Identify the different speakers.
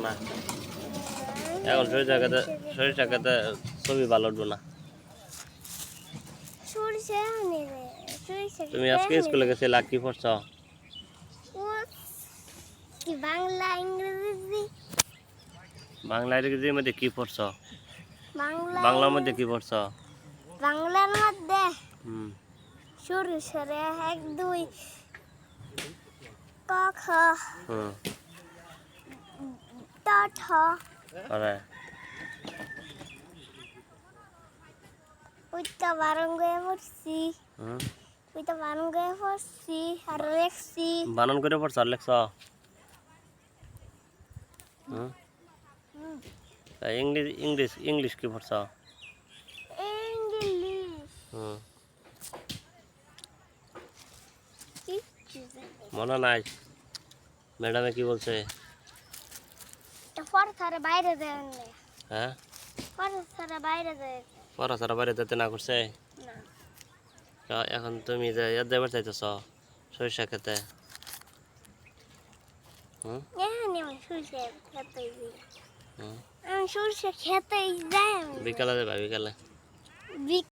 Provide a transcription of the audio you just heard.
Speaker 1: না এখন সরিষা খেতে ছবি ভালো উঠবো না। তুমি আজকে স্কুলে গেছিলা, কি পড়ছ? বাংলা ইংরেজির মধ্যে কি পড়ছ? বাংলার মধ্যে কি পড়ছ?
Speaker 2: বাংলার মধ্যে শুরু সরে 1 2 ক খ ট ঠ
Speaker 1: আরে
Speaker 2: ওইটা বারণ করে পড়ছি। ওইটা বারণ করে পড়ছি আর লেখছি।
Speaker 1: বানান করে পড়ছ আর লেখছ? ইংলিশ কি পড়ছ?
Speaker 2: ইংলিশ
Speaker 1: মনে নাই ম্যাডামে কি বলছে?
Speaker 2: পড়াশোনা বাইরে দেন না।
Speaker 1: হ্যাঁ
Speaker 2: পড়াশোনা বাইরে দেন
Speaker 1: পড়াশোনা বাইরে যেতে না করছে?
Speaker 2: না
Speaker 1: এখন তুমি যে যাবার চাইতেছ সরিষা খেতে?
Speaker 2: আমি সরষে খেতেই যাই।
Speaker 1: বিকালে যাবা? বিকালে